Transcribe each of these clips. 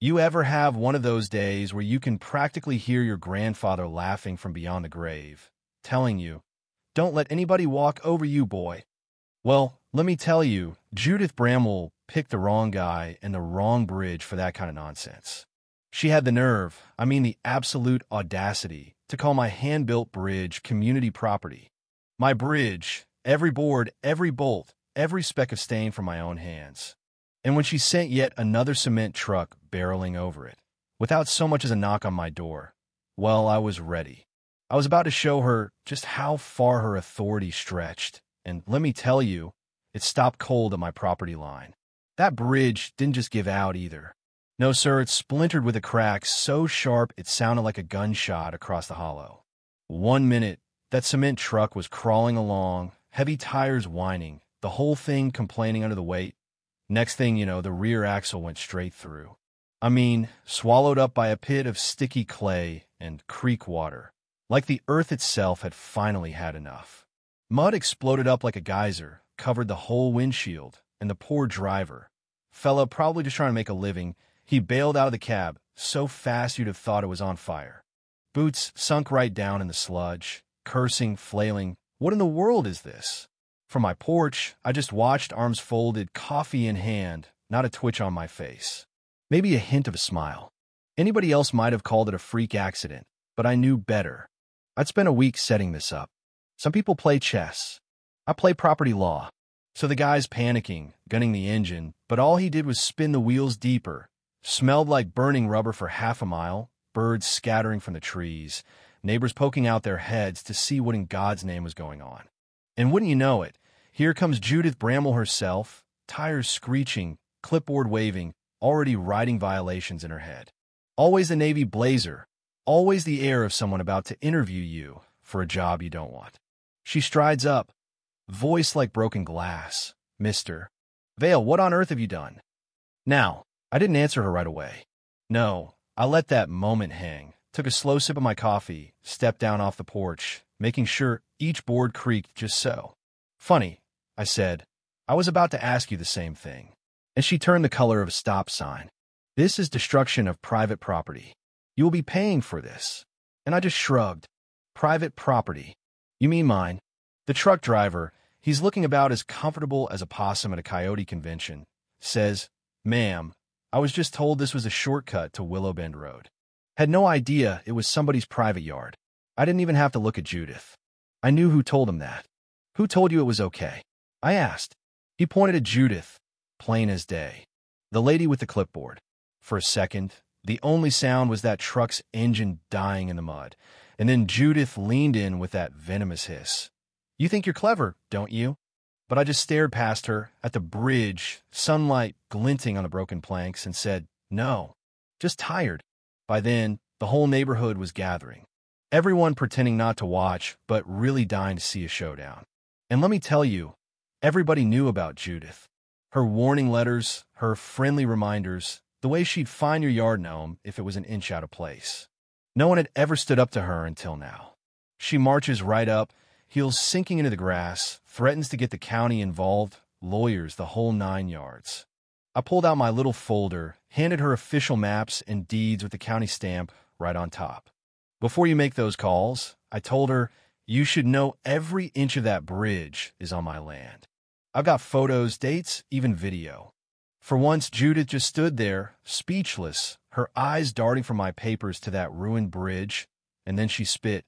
You ever have one of those days where you can practically hear your grandfather laughing from beyond the grave, telling you, "Don't let anybody walk over you, boy"? Well, let me tell you, Judith Bramwell picked the wrong guy and the wrong bridge for that kind of nonsense. She had the nerve, I mean the absolute audacity, to call my hand-built bridge community property. My bridge, every board, every bolt, every speck of stain from my own hands. And when she sent yet another cement truck barreling over it, without so much as a knock on my door, well, I was ready. I was about to show her just how far her authority stretched, and let me tell you, it stopped cold at my property line. That bridge didn't just give out either. No, sir, it splintered with a crack so sharp it sounded like a gunshot across the hollow. 1 minute, that cement truck was crawling along, heavy tires whining, the whole thing complaining under the weight. Next thing you know, the rear axle went straight through. I mean, swallowed up by a pit of sticky clay and creek water, like the earth itself had finally had enough. Mud exploded up like a geyser, covered the whole windshield, and the poor driver, fella probably just trying to make a living, he bailed out of the cab so fast you'd have thought it was on fire. Boots sunk right down in the sludge, cursing, flailing. What in the world is this? From my porch, I just watched, arms folded, coffee in hand, not a twitch on my face. Maybe a hint of a smile. Anybody else might have called it a freak accident, but I knew better. I'd spent a week setting this up. Some people play chess. I play property law. So the guy's panicking, gunning the engine, but all he did was spin the wheels deeper. Smelled like burning rubber for half a mile, birds scattering from the trees, neighbors poking out their heads to see what in God's name was going on. And wouldn't you know it, here comes Judith Bramwell herself, tires screeching, clipboard waving, already writing violations in her head. Always the navy blazer, always the air of someone about to interview you for a job you don't want. She strides up, voice like broken glass. "Mr. Vale, what on earth have you done?" Now, I didn't answer her right away. No, I let that moment hang, took a slow sip of my coffee, stepped down off the porch, making sure each board creaked just so. "Funny," I said, "I was about to ask you the same thing." And she turned the color of a stop sign. "This is destruction of private property. You will be paying for this." And I just shrugged. "Private property? You mean mine?" The truck driver, he's looking about as comfortable as a possum at a coyote convention, says, "Ma'am, I was just told this was a shortcut to Willow Bend Road. Had no idea it was somebody's private yard. I didn't even have to look at Judith. I knew who told him that." "Who told you it was okay?" I asked. He pointed at Judith, plain as day. The lady with the clipboard. For a second, the only sound was that truck's engine dying in the mud, and then Judith leaned in with that venomous hiss. "You think you're clever, don't you?" But I just stared past her, at the bridge, sunlight glinting on the broken planks, and said, "No, just tired." By then, the whole neighborhood was gathering. Everyone pretending not to watch, but really dying to see a showdown. And let me tell you, everybody knew about Judith. Her warning letters, her friendly reminders, the way she'd find your yard gnome if it was an inch out of place. No one had ever stood up to her until now. She marches right up, heels sinking into the grass, threatens to get the county involved, lawyers, the whole 9 yards. I pulled out my little folder, handed her official maps and deeds with the county stamp right on top. "Before you make those calls," I told her, "you should know every inch of that bridge is on my land. I've got photos, dates, even video." For once, Judith just stood there, speechless, her eyes darting from my papers to that ruined bridge, and then she spit,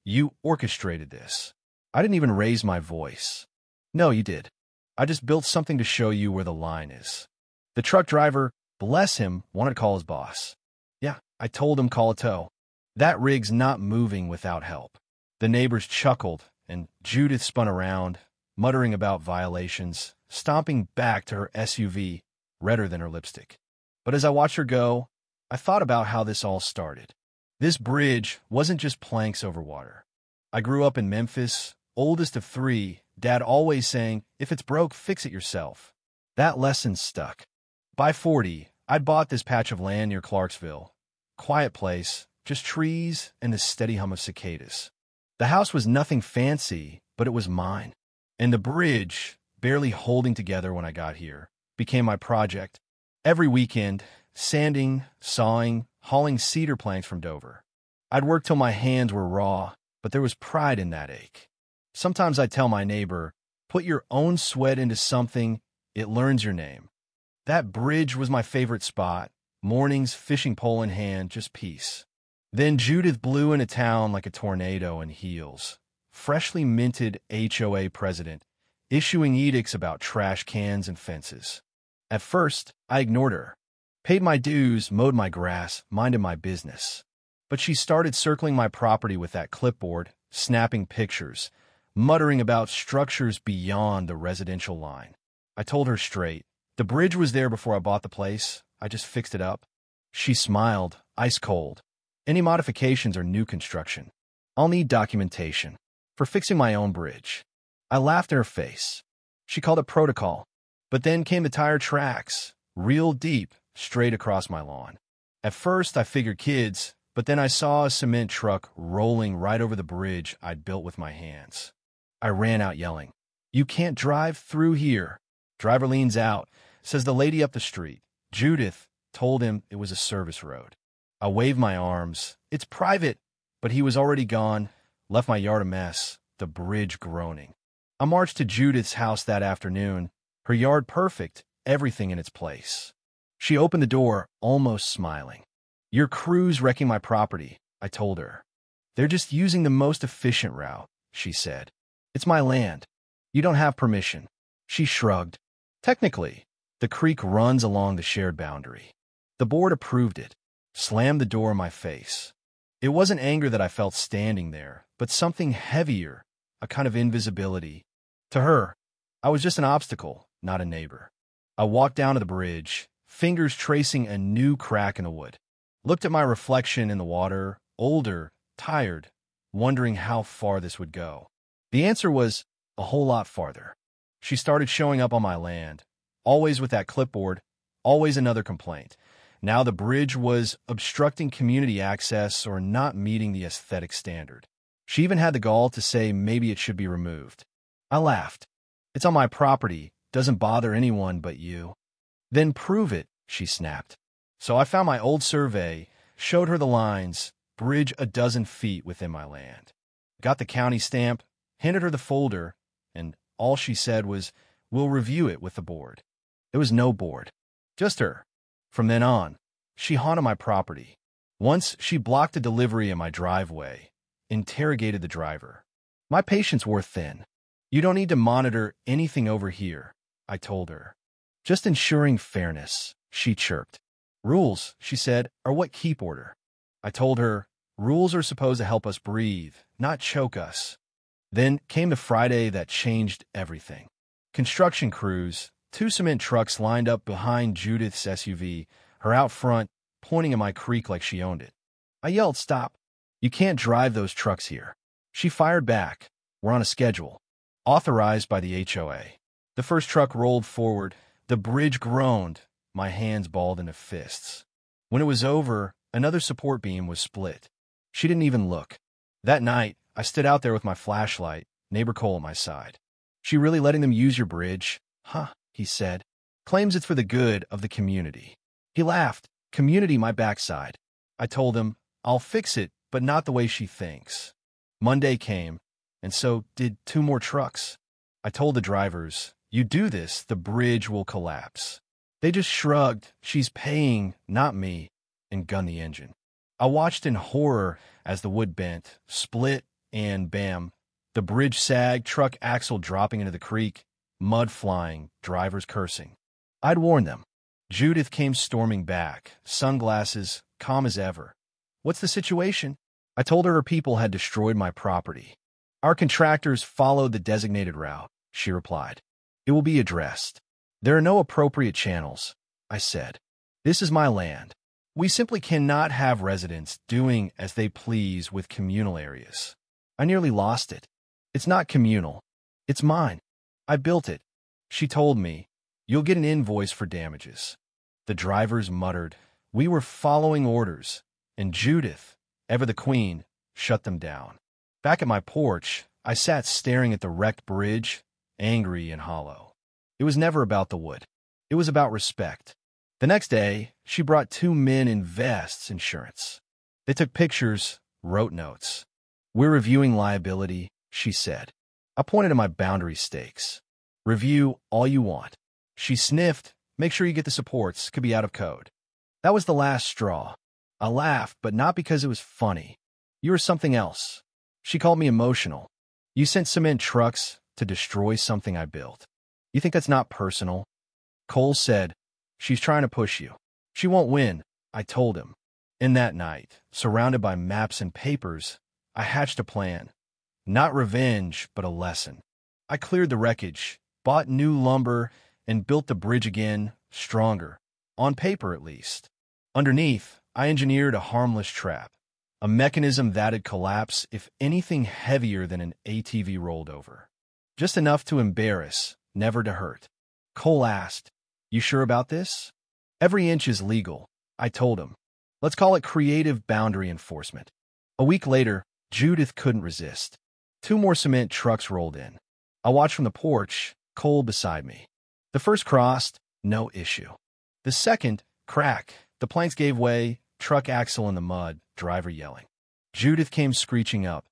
"You orchestrated this." I didn't even raise my voice. "No, you did. I just built something to show you where the line is." The truck driver, bless him, wanted to call his boss. Yeah, I told him call a tow. That rig's not moving without help. The neighbors chuckled, and Judith spun around, muttering about violations, stomping back to her SUV, redder than her lipstick. But as I watched her go, I thought about how this all started. This bridge wasn't just planks over water. I grew up in Memphis, oldest of 3, Dad always saying, "If it's broke, fix it yourself." That lesson stuck. By 40, I'd bought this patch of land near Clarksville. Quiet place, just trees and the steady hum of cicadas. The house was nothing fancy, but it was mine. And the bridge, barely holding together when I got here, became my project. Every weekend, sanding, sawing, hauling cedar planks from Dover. I'd worked till my hands were raw, but there was pride in that ache. Sometimes I'd tell my neighbor, put your own sweat into something, it learns your name. That bridge was my favorite spot. Mornings, fishing pole in hand, just peace. Then Judith blew into town like a tornado in heels. Freshly minted HOA president, issuing edicts about trash cans and fences. At first, I ignored her. Paid my dues, mowed my grass, minded my business. But she started circling my property with that clipboard, snapping pictures, muttering about structures beyond the residential line. I told her straight. The bridge was there before I bought the place. I just fixed it up. She smiled, ice cold. Any modifications are new construction. I'll need documentation for fixing my own bridge. I laughed in her face. She called it protocol. But then came the tire tracks, real deep, straight across my lawn. At first, I figured kids, but then I saw a cement truck rolling right over the bridge I'd built with my hands. I ran out yelling, "You can't drive through here." Driver leans out, says the lady up the street. Judith told him it was a service road. I waved my arms. It's private. But he was already gone, left my yard a mess, the bridge groaning. I marched to Judith's house that afternoon, her yard perfect, everything in its place. She opened the door, almost smiling. "Your crew's wrecking my property," I told her. "They're just using the most efficient route," she said. "It's my land. You don't have permission." She shrugged. "Technically, the creek runs along the shared boundary." The board approved it, slammed the door in my face. It wasn't anger that I felt standing there, but something heavier, a kind of invisibility. To her, I was just an obstacle, not a neighbor. I walked down to the bridge, fingers tracing a new crack in the wood. Looked at my reflection in the water, older, tired, wondering how far this would go. The answer was a whole lot farther. She started showing up on my land, always with that clipboard, always another complaint. Now the bridge was obstructing community access or not meeting the aesthetic standard. She even had the gall to say maybe it should be removed. I laughed. "It's on my property, doesn't bother anyone but you." "Then prove it," she snapped. So I found my old survey, showed her the lines, bridge a dozen feet within my land. Got the county stamp, handed her the folder, and all she said was, "We'll review it with the board." There was no board, just her. From then on, she haunted my property. Once she blocked a delivery in my driveway, interrogated the driver. My patience wore thin. "You don't need to monitor anything over here," I told her. "Just ensuring fairness," she chirped. "Rules," she said, "are what keep order." I told her, "Rules are supposed to help us breathe, not choke us." Then came the Friday that changed everything. Construction crews, 2 cement trucks lined up behind Judith's SUV, her out front, pointing at my creek like she owned it. I yelled, "Stop. You can't drive those trucks here." She fired back. "We're on a schedule. Authorized by the HOA." The first truck rolled forward. The bridge groaned. My hands balled into fists. When it was over, another support beam was split. She didn't even look. That night, I stood out there with my flashlight, neighbor Cole at my side. "She really letting them use your bridge?" "Huh," he said. "Claims it's for the good of the community." He laughed. "Community my backside." I told him, "I'll fix it, but not the way she thinks." Monday came, and so did 2 more trucks. I told the drivers, "You do this, the bridge will collapse." They just shrugged, "She's paying, not me," and gunned the engine. I watched in horror as the wood bent, split, and bam, the bridge sagged, truck axle dropping into the creek, mud flying, drivers cursing. I'd warned them. Judith came storming back, sunglasses, calm as ever. "What's the situation?" I told her people had destroyed my property. "Our contractors followed the designated route," she replied. "It will be addressed." "There are no appropriate channels," I said. "This is my land. We simply cannot have residents doing as they please with communal areas." I nearly lost it. "It's not communal. It's mine. I built it." She told me, "You'll get an invoice for damages." The drivers muttered. We were following orders, and Judith, ever the queen, shut them down. Back at my porch, I sat staring at the wrecked bridge, angry and hollow. It was never about the wood. It was about respect. The next day, she brought two men in vests insurance. They took pictures, wrote notes. "We're reviewing liability," she said. I pointed to my boundary stakes. "Review all you want." She sniffed. "Make sure you get the supports. Could be out of code." That was the last straw. I laughed, but not because it was funny. "You were something else." She called me emotional. "You sent cement trucks to destroy something I built. You think that's not personal?" Cole said, "She's trying to push you. She won't win," I told him. And that night, surrounded by maps and papers, I hatched a plan. Not revenge, but a lesson. I cleared the wreckage, bought new lumber, and built the bridge again, stronger. On paper, at least. Underneath, I engineered a harmless trap. A mechanism that'd collapse if anything heavier than an ATV rolled over. Just enough to embarrass, never to hurt. Cole asked, "You sure about this?" "Every inch is legal," I told him. "Let's call it creative boundary enforcement." A week later, Judith couldn't resist. Two more cement trucks rolled in. I watched from the porch, Cole beside me. The first crossed, no issue. The second, crack. The planks gave way, truck axle in the mud, driver yelling. Judith came screeching up.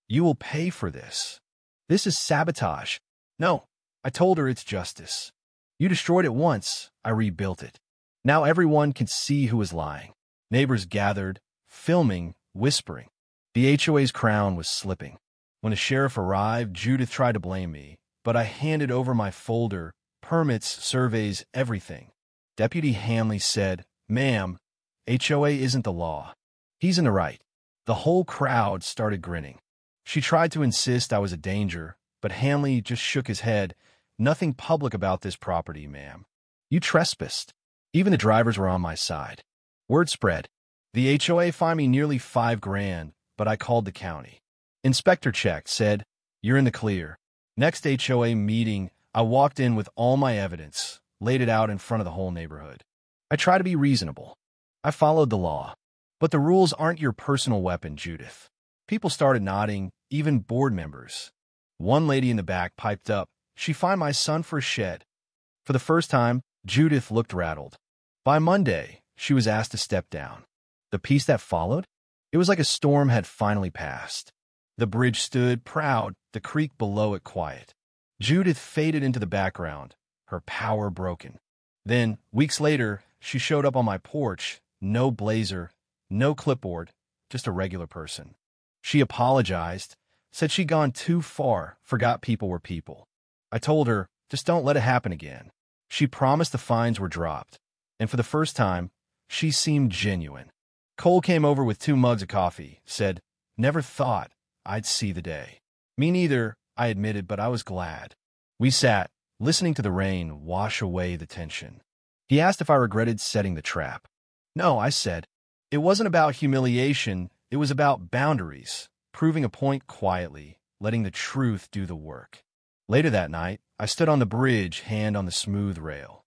"You will pay for this. This is sabotage." "No," I told her, "it's justice. You destroyed it once, I rebuilt it. Now everyone can see who is lying." Neighbors gathered, filming, whispering. The HOA's crown was slipping. When the sheriff arrived, Judith tried to blame me, but I handed over my folder, permits, surveys, everything. Deputy Hanley said, "Ma'am, HOA isn't the law." He's in the right. The whole crowd started grinning. She tried to insist I was a danger, but Hanley just shook his head. "Nothing public about this property, ma'am. You trespassed." Even the drivers were on my side. Word spread. The HOA fined me nearly $5,000, but I called the county. Inspector checked, said, "You're in the clear." Next HOA meeting, I walked in with all my evidence, laid it out in front of the whole neighborhood. I try to be reasonable. I followed the law. But the rules aren't your personal weapon, Judith. People started nodding, even board members. One lady in the back piped up, "She fined my son for a shed." For the first time, Judith looked rattled. By Monday, she was asked to step down. The peace that followed? It was like a storm had finally passed. The bridge stood proud, the creek below it quiet. Judith faded into the background, her power broken. Then, weeks later, she showed up on my porch, no blazer, no clipboard, just a regular person. She apologized, said she'd gone too far, forgot people were people. I told her, just don't let it happen again. She promised the fines were dropped, and for the first time, she seemed genuine. Cole came over with 2 mugs of coffee, said, "Never thought I'd see the day." Me neither, I admitted, but I was glad. We sat, listening to the rain wash away the tension. He asked if I regretted setting the trap. "No," I said. "It wasn't about humiliation, it was about boundaries, proving a point quietly, letting the truth do the work." Later that night, I stood on the bridge, hand on the smooth rail.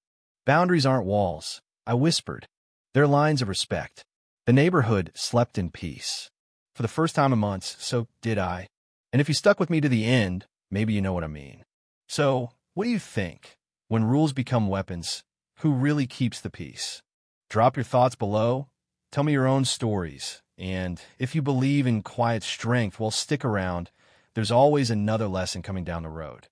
"Boundaries aren't walls," I whispered. "They're lines of respect." The neighborhood slept in peace. For the first time in months, so did I. And if you stuck with me to the end, maybe you know what I mean. So, what do you think? When rules become weapons, who really keeps the peace? Drop your thoughts below. Tell me your own stories. And if you believe in quiet strength, well, stick around. There's always another lesson coming down the road.